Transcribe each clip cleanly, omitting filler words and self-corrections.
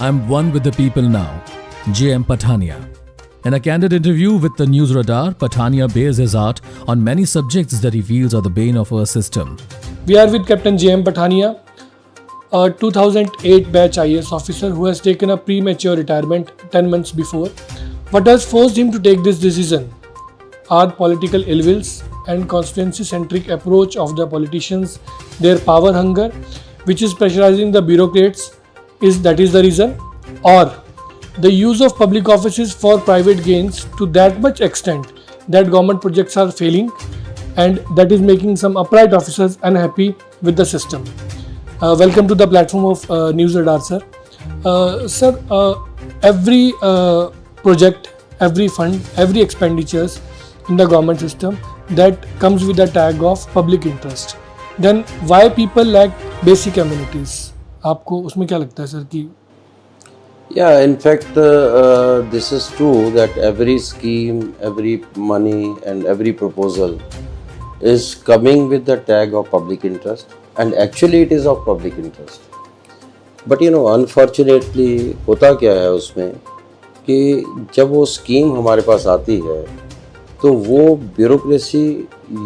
I'm one with the people now, J.M. Pathania. In a candid interview with the News Radar, Pathania bears his art on many subjects that he feels are the bane of our system. We are with Captain J.M. Pathania, a 2008 batch IAS officer who has taken a premature retirement 10 months before. What has forced him to take this decision are political ill wills and constituency-centric approach of the politicians, their power hunger, which is pressurizing the bureaucrats, that is the reason, or the use of public offices for private gains to that much extent that government projects are failing, and that is making some upright officers unhappy with the system. Welcome to the platform of News Radar, sir. Every project, every fund, every expenditures in the government system that comes with the tag of public interest. Then why people lack basic amenities? आपको उसमें क्या लगता है sir कि Yeah, in fact, this is true that every scheme, every money and every proposal is coming with the tag of public interest, and actually it is of public interest. But unfortunately होता क्या है उसमें कि जब वो scheme हमारे पास आती है तो वो ब्यूरोक्रेसी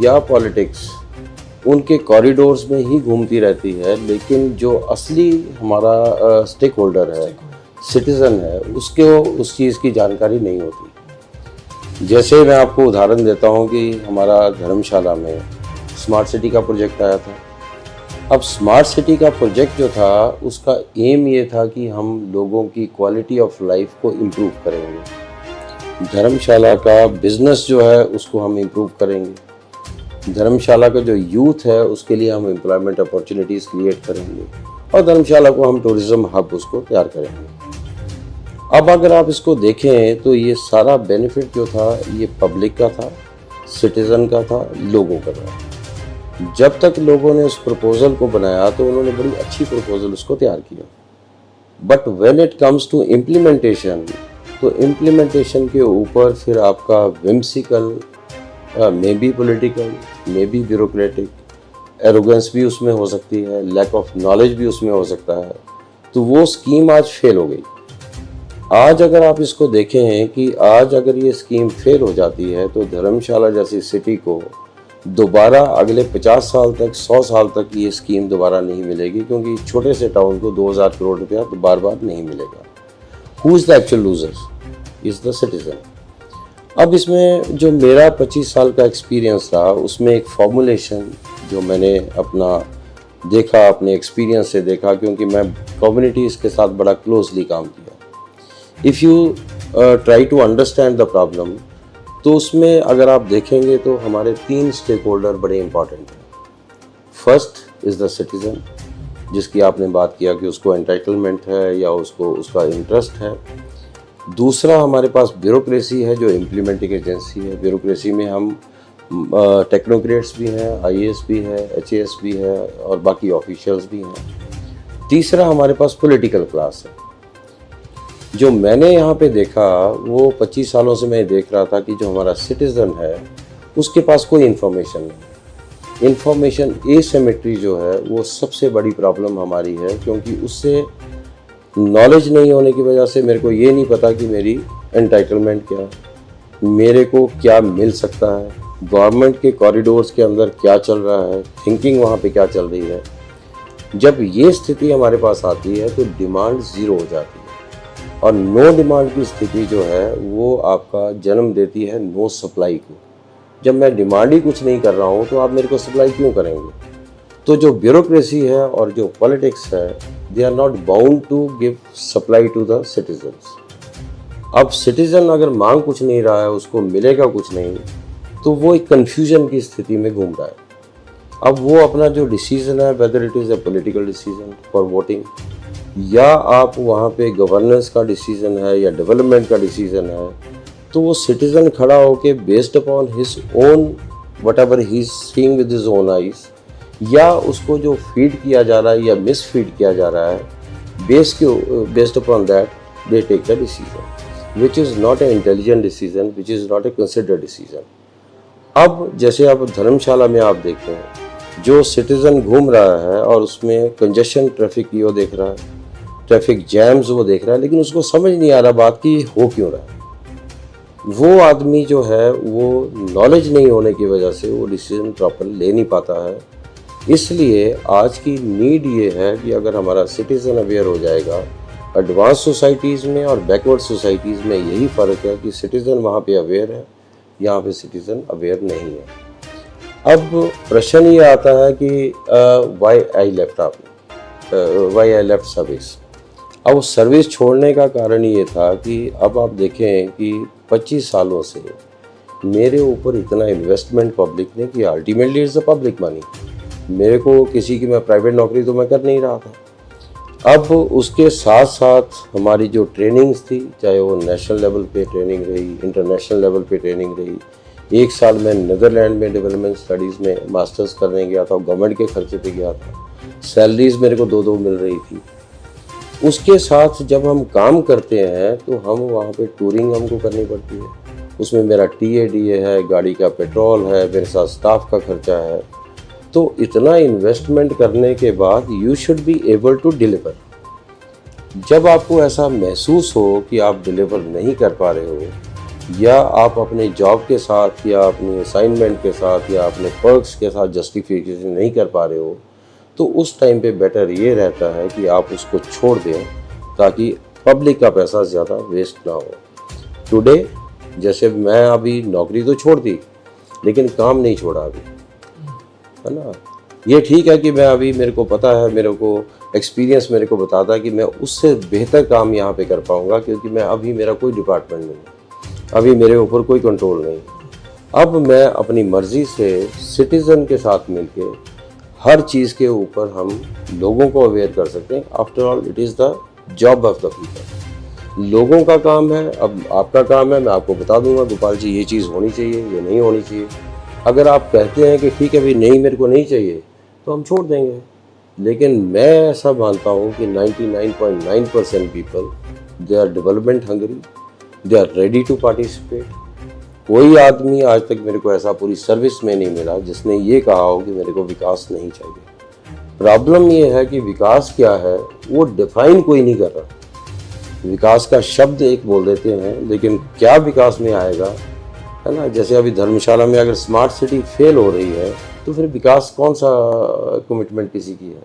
या पॉलिटिक्स उनके कॉरिडोर्स में ही घूमती रहती है, लेकिन जो असली हमारा स्टेक होल्डर है, सिटीज़न है, उसको उस चीज़ की जानकारी नहीं होती। जैसे मैं आपको उदाहरण देता हूँ कि हमारा धर्मशाला में स्मार्ट सिटी का प्रोजेक्ट आया था। अब स्मार्ट सिटी का प्रोजेक्ट जो था उसका एम ये था कि हम लोगों की क्वालिटी ऑफ लाइफ को इम्प्रूव करेंगे, धर्मशाला का बिज़नेस जो है उसको हम इम्प्रूव करेंगे, धर्मशाला का जो यूथ है उसके लिए हम एम्प्लॉयमेंट अपॉर्चुनिटीज़ क्रिएट करेंगे और धर्मशाला को हम टूरिज़्म हब उसको तैयार करेंगे। अब अगर आप इसको देखें तो ये सारा बेनिफिट जो था ये पब्लिक का था, सिटीज़न का था, लोगों का था। जब तक लोगों ने उस प्रपोज़ल को बनाया तो उन्होंने बड़ी अच्छी प्रपोज़ल उसको तैयार किया, but when it comes to implementation तो इम्प्लीमेंटेशन के ऊपर फिर आपका whimsical, maybe political, maybe bureaucratic arrogance भी उसमें हो सकती है, लैक ऑफ नॉलेज भी उसमें हो सकता है, तो वो स्कीम आज फेल हो गई। आज अगर आप इसको देखें कि आज अगर ये स्कीम फेल हो जाती है तो धर्मशाला जैसी सिटी को दोबारा अगले 50 साल तक, 100 साल तक ये स्कीम दोबारा नहीं मिलेगी, क्योंकि छोटे से टाउन को 2000 करोड़ रुपया तो बार बार नहीं मिलेगा। Who is the actual loser? Is the citizen. अब इसमें जो मेरा 25 साल का एक्सपीरियंस रहा उसमें एक फॉर्मुलेशन जो मैंने अपना देखा, अपने एक्सपीरियंस से देखा, क्योंकि मैं कम्युनिटीज़ के साथ बड़ा क्लोजली काम किया। If you try to understand the problem तो उसमें अगर आप देखेंगे तो हमारे 3 स्टेक होल्डर बड़े इंपॉर्टेंट हैं। फर्स्ट इज़ द सिटीज़न, जिसकी आपने बात किया कि उसको एंटाइटलमेंट है या उसको उसका इंटरेस्ट है। दूसरा हमारे पास ब्यूरोक्रेसी है जो इम्प्लीमेंटिंग एजेंसी है। ब्यूरोक्रेसी में हम टेक्नोक्रेट्स भी हैं, आईएएस भी है, एचएएस भी है और बाकी ऑफिशियल्स भी हैं। तीसरा हमारे पास पॉलिटिकल क्लास है। जो मैंने यहाँ पे देखा वो 25 सालों से मैं देख रहा था कि जो हमारा सिटीज़न है उसके पास कोई इन्फॉर्मेशन नहीं। इन्फॉर्मेशन एसिमेट्री जो है वो सबसे बड़ी प्रॉब्लम हमारी है, क्योंकि उससे नॉलेज नहीं होने की वजह से मेरे को ये नहीं पता कि मेरी एंटाइटलमेंट क्या है, मेरे को क्या मिल सकता है, गवर्नमेंट के कॉरिडोर्स के अंदर क्या चल रहा है, थिंकिंग वहाँ पे क्या चल रही है। जब ये स्थिति हमारे पास आती है तो डिमांड ज़ीरो हो जाती है, और नो डिमांड की स्थिति जो है वो आपका जन्म देती है नो सप्लाई को। जब मैं डिमांड ही कुछ नहीं कर रहा हूँ तो आप मेरे को सप्लाई क्यों करेंगे? तो जो ब्यूरोक्रेसी है और जो पॉलिटिक्स है, they are not bound to give supply to the citizens. अब सिटीज़न अगर मांग कुछ नहीं रहा है, उसको मिलेगा कुछ नहीं, तो वो एक कन्फ्यूजन की स्थिति में घूम रहा है। अब वो अपना जो डिसीज़न है, whether it is a political decision for voting या आप वहाँ पे गवर्नेंस का डिसीज़न है या डेवलपमेंट का डिसीज़न है, तो वो सिटीज़न खड़ा होके based upon his own what ever he is seeing with his own eyes, या उसको जो फीड किया जा रहा है या मिस फीड किया जा रहा है, based upon that they take the decision which is not a intelligent decision, which is not a considered decision. अब जैसे आप धर्मशाला में आप देखते हैं जो सिटीज़न घूम रहा है और उसमें कंजेशन ट्रैफिक की वो देख रहा है, ट्रैफिक जैम्स वो देख रहा है, लेकिन उसको समझ नहीं आ रहा बात कि हो क्यों रहा है। वो आदमी जो है वो नॉलेज नहीं होने की वजह से वो डिसीजन प्रॉपर ले नहीं पाता है। इसलिए आज की नीड ये है कि अगर हमारा सिटीज़न अवेयर हो जाएगा, एडवांस सोसाइटीज़ में और बैकवर्ड सोसाइटीज़ में यही फ़र्क है कि सिटीज़न वहाँ पे अवेयर है, यहाँ पे सिटीज़न अवेयर नहीं है। अब प्रश्न ये आता है कि वाई आई लेफ्ट सर्विस। अब सर्विस छोड़ने का कारण ये था कि अब आप देखें कि 25 सालों से मेरे ऊपर इतना इन्वेस्टमेंट पब्लिक ने किया। Ultimately it's the public money. मेरे को किसी की मैं प्राइवेट नौकरी तो मैं कर नहीं रहा था। अब उसके साथ साथ हमारी जो ट्रेनिंग्स थी, चाहे वो नेशनल लेवल पे ट्रेनिंग रही, इंटरनेशनल लेवल पे ट्रेनिंग रही। 1 साल मैं नीदरलैंड में डेवलपमेंट स्टडीज़ में मास्टर्स करने गया था, गवर्नमेंट के खर्चे पे गया था। सैलरीज मेरे को 2-2 मिल रही थी। उसके साथ जब हम काम करते हैं तो हम वहाँ पे टूरिंग हमको करनी पड़ती है। उसमें मेरा TA-DA है, गाड़ी का पेट्रोल है, मेरे साथ स्टाफ का खर्चा है। तो इतना इन्वेस्टमेंट करने के बाद you should be able to deliver. जब आपको ऐसा महसूस हो कि आप डिलीवर नहीं कर पा रहे हो, या आप अपने जॉब के साथ या अपनी असाइनमेंट के साथ या अपने पर्क्स के साथ जस्टिफिकेशन नहीं कर पा रहे हो, तो उस टाइम पे बेटर ये रहता है कि आप उसको छोड़ दें, ताकि पब्लिक का पैसा ज़्यादा वेस्ट ना हो। टुडे जैसे मैं अभी नौकरी तो छोड़ दी, लेकिन काम नहीं छोड़ा अभी, है ना। ये ठीक है कि मैं अभी, मेरे को पता है, मेरे को एक्सपीरियंस मेरे को बताता है कि मैं उससे बेहतर काम यहाँ पे कर पाऊँगा, क्योंकि मैं अभी, मेरा कोई डिपार्टमेंट नहीं है, अभी मेरे ऊपर कोई कंट्रोल नहीं। अब मैं अपनी मर्ज़ी से सिटीज़न के साथ मिलके हर चीज़ के ऊपर हम लोगों को अवेयर कर सकते हैं। After all it is the job of the people. लोगों का काम है, अब आपका काम है। मैं आपको बता दूंगा गोपाल जी ये चीज़ होनी चाहिए, ये नहीं होनी चाहिए। अगर आप कहते हैं कि ठीक है भाई नहीं, मेरे को नहीं चाहिए, तो हम छोड़ देंगे। लेकिन मैं ऐसा मानता हूँ कि 99.9% people they are development hungry, they are ready to participate. कोई आदमी आज तक मेरे को ऐसा पूरी सर्विस में नहीं मिला जिसने ये कहा हो कि मेरे को विकास नहीं चाहिए। प्रॉब्लम ये है कि विकास क्या है वो डिफाइन कोई नहीं कर रहा। विकास का शब्द एक बोल देते हैं, लेकिन क्या विकास में आएगा, है ना। जैसे अभी धर्मशाला में अगर स्मार्ट सिटी फेल हो रही है, तो फिर विकास कौन सा कमिटमेंट किसी की है।